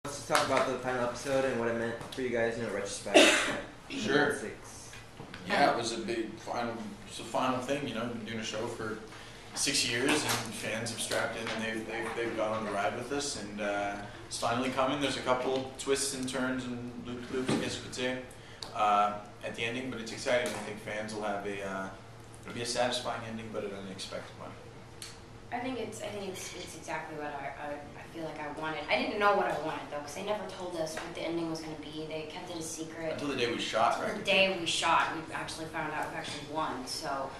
Let's talk about the final episode and what it meant for you guys, retrospect. Sure. Yeah, it was a big final. It's a final thing. We've been doing a show for 6 years, and fans have strapped in, and they've gone on the ride with us, and it's finally coming. There's a couple twists and turns and loops, I guess you could say, at the ending, but it's exciting. I think fans will have it'll be a satisfying ending, but an unexpected one. I think it's exactly what I feel like I wanted. I didn't know what I wanted though, because they never told us what the ending was going to be. They kept it a secret Until the day we shot, right? The day we shot, we actually found out we actually won. So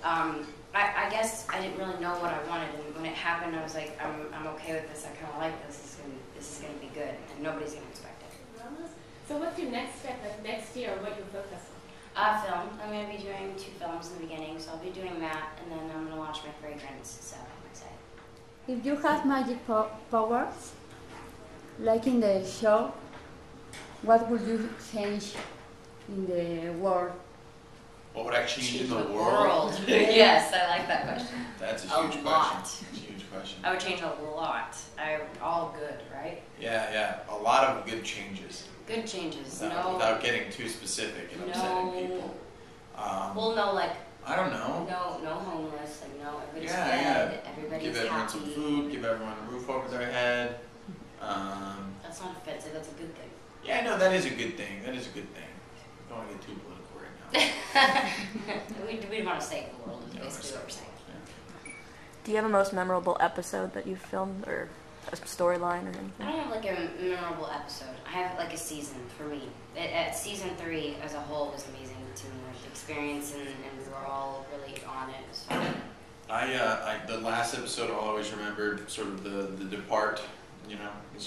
I guess I didn't really know what I wanted, and when it happened, I was like, I'm okay with this. I kind of like this. This is going to be good, and nobody's going to expect it. So what's your next step, like next year, what you focus on? Film. I'm going to be doing 2 films in the beginning, so I'll be doing that, and then I'm going to launch my fragrance, so I'm excited. If you have magic powers, like in the show, what would you change in the world? What would I change in the world? Yes, I like that question. That's a huge lot. question. It's a huge question. I would change a lot. All good, right? Yeah. A lot of good changes. Good changes. Without getting too specific and upsetting people. I don't know. No homeless. Everybody's Yeah. fed. Everybody's Give everyone happy. some food. Give everyone a roof over their head. That's not offensive. That's a good thing. Yeah, no, that is a good thing. Don't want to get too political right now. we want to save the world. Is basically what we're saying. Yeah. Do you have a most memorable episode that you've filmed, or a storyline or anything? I don't have a memorable episode. I have a season for me. Season 3 as a whole was amazing to me. The experience, and we were all really on it. It was fun. The last episode I'll always remember, sort of the depart, I guess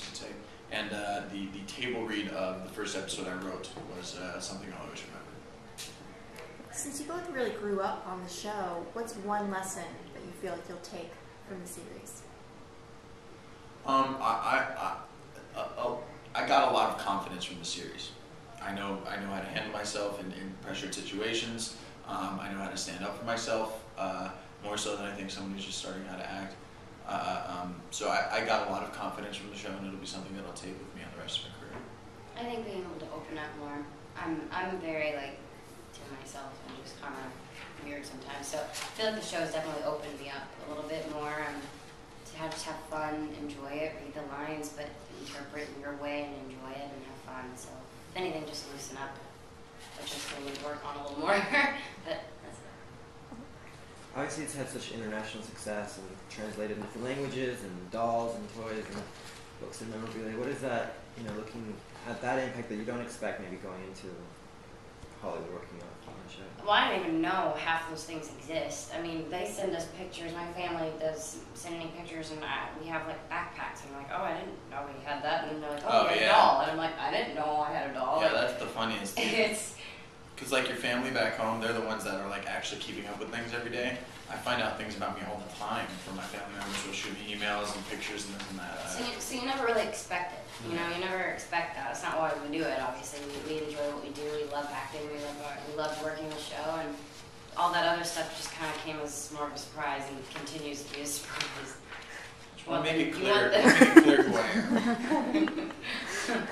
you could say, and the table read of the first episode I wrote was something I'll always remember. Since you both really grew up on the show, what's one lesson that you feel like you'll take from the series? I got a lot of confidence from the series. I know how to handle myself in pressured situations. I know how to stand up for myself, more so than I think someone who's just starting how to act. So I got a lot of confidence from the show, and it'll be something that I'll take with me on the rest of my career. I think being able to open up more. I'm very to myself and just kind of weird sometimes. So I feel like the show has definitely opened me up a little bit more. Just have fun, enjoy it, read the lines, but interpret in your way and enjoy it and have fun. So if anything, just loosen up, which I still need to work on a little more. But that's it. Obviously, it's had such international success and translated in different languages and dolls and toys and books and memorabilia. What is that, looking at that impact that you don't expect maybe going into Hollywood working on the show? Well, I don't even know half those things exist. I mean, they send us pictures. My family does sending pictures, and we have backpacks. And I'm like, oh, I didn't know we had that. And they're like, oh, you had a doll. And I'm like, I didn't know I had a doll. Yeah, that's the funniest thing. It's because your family back home, they're the ones that are actually keeping up with things every day. I find out things about me all the time from my family members who shoot me emails and pictures and this and that. So you never really expect it. You never expect that. It's not why we do it. Obviously, we enjoy what we do. We love acting. We love working the show, and all that other stuff just kind of came as more of a surprise and continues to be a surprise. Well, make it clear who I am.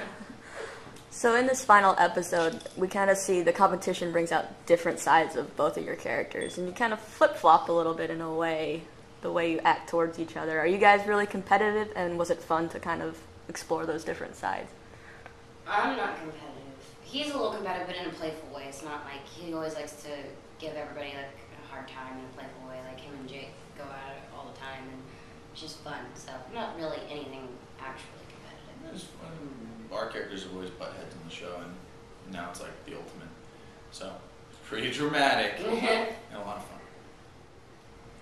So in this final episode, we kind of see the competition brings out different sides of both of your characters, and you kind of flip-flop a little bit in a way, the way you act towards each other. Are you guys really competitive, and was it fun to kind of explore those different sides? I'm not competitive. He's a little competitive, but in a playful way. It's not like he always likes to give everybody a hard time in a playful way. Like him and Jake go at it all the time, and it's just fun. So not really anything actually competitive. It's fun. Our characters are always butt heads in the show, and now it's the ultimate. So it's pretty dramatic and a lot of fun.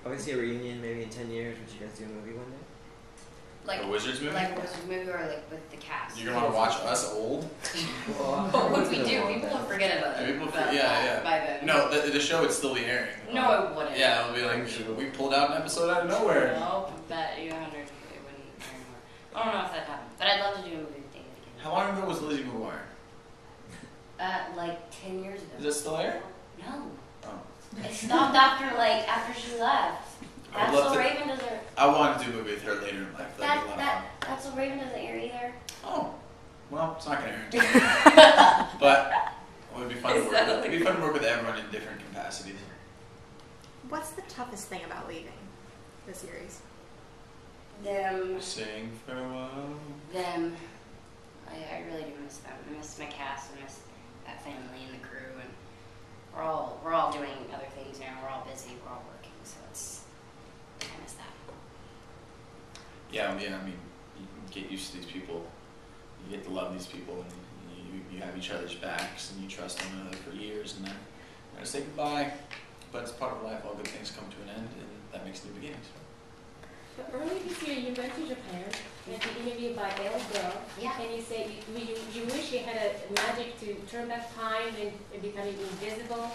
Obviously, a reunion maybe in 10 years. Would you guys do a movie one day? A Wizards movie? Like a Wizards movie, or with the cast. You're gonna want to watch us old? What would we do? People will forget about it. Yeah. By then. No, the show would still be airing. No, it wouldn't. Yeah, it'll be we pulled out an episode out of nowhere. No, bet you 100 it wouldn't air anymore. I don't know if that happened, but I'd love to do a movie with David again. How long ago was Lizzie McGuire? 10 years ago. Is it still air? No. Oh. It stopped after she left. That's So Raven doesn't. I wanted to do a movie with her later in life. That's So Raven doesn't air either. Oh. Well, it's not going to hurt. But it would be fun to work with. It'd be fun to work with everyone in different capacities. What's the toughest thing about leaving the series? Them. Saying farewell. Them. I really do miss them. I miss my cast. I miss that family and the crew, and we're all doing other things now. We're all busy. We're all working, so I miss that. Yeah. I mean, you get used to these people. You get to love these people, and you have each other's backs, and you trust one another for years, and then you're gonna say goodbye. But it's part of life. All good things come to an end, and that makes new beginnings. But earlier this year, you went to Japan and you interviewed by Elle Girl, Yeah. and you said you wish you had a magic to turn back time and become invisible,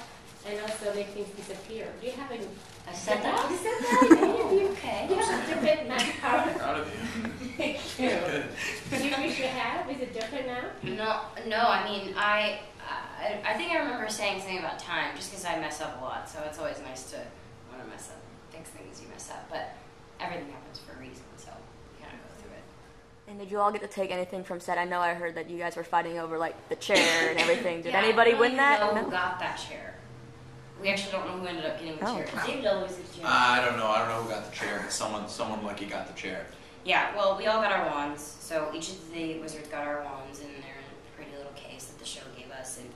and also make things disappear. Do you have any? I said that. You said that in the interview. Okay. You have a different magic power. I'm proud of you. Thank you. Good. Do you wish you had? Is it different now? No. I mean, I think I remember saying something about time, just because I mess up a lot. So it's always nice to want to mess up, fix things you mess up. But everything happens for a reason, so you kind of go through it. And did you all get to take anything from set? I know I heard that you guys were fighting over like the chair and everything. Did Yeah, anybody I win don't that? even know No? who got that chair. We actually don't know who ended up getting the Oh. chair. David always gets the chair. I don't know who got the chair, but someone lucky got the chair. Yeah, well, we all got our wands. So each of the wizards got our wands, and they're in a pretty little case that the show gave us. And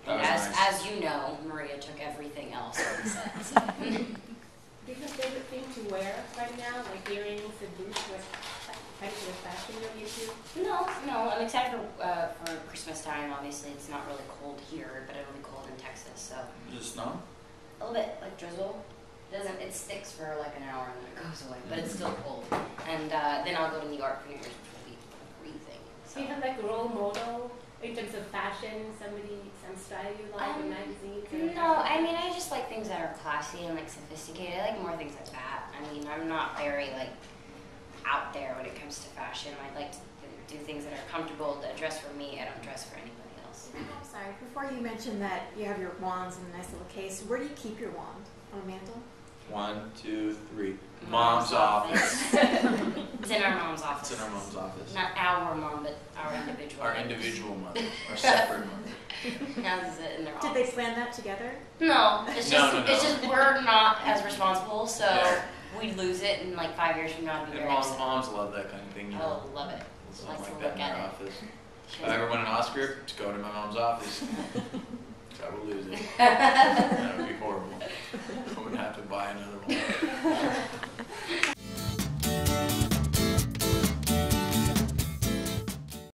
That was nice. as you know, Maria took everything else on the set. So. Do you have favorite thing to wear right now, like earrings and boots, like kind of fashion you're into? No, I'm excited for Christmas time. Obviously, it's not really cold here, but it'll be cold in Texas. So Is it snow? a little bit like drizzle. It sticks for like an hour and then it goes away, but it's still cold. And then I'll go to New York for New Year's, which will be freezing. Do you have like a role model in terms of fashion, some style you like in magazines? or No, I mean, I just like things that are classy and like sophisticated. I like more things like that. I mean, I'm not very like out there when it comes to fashion. I like to do things that are comfortable, that dress for me. I don't dress for anybody else. I'm sorry, before you mentioned that you have your wands in a nice little case, where do you keep your wand? On a mantle? 1, 2, 3. Mom's office. It's in our mom's office. It's in our mom's office. Not our mom, but our individual. Our individual mother. Our separate mother. Now this is it in their Did office. they plan that together? No, it's just No. it's just we're not as responsible, so Yeah. we'd lose it in like 5 years from now. I'd be And very upset. moms love that kind of thing. You know? Oh, love it. Something Likes to like that look in their at it. office. If I ever win an Oscar, to go to my mom's office. So I will lose it. That would be horrible.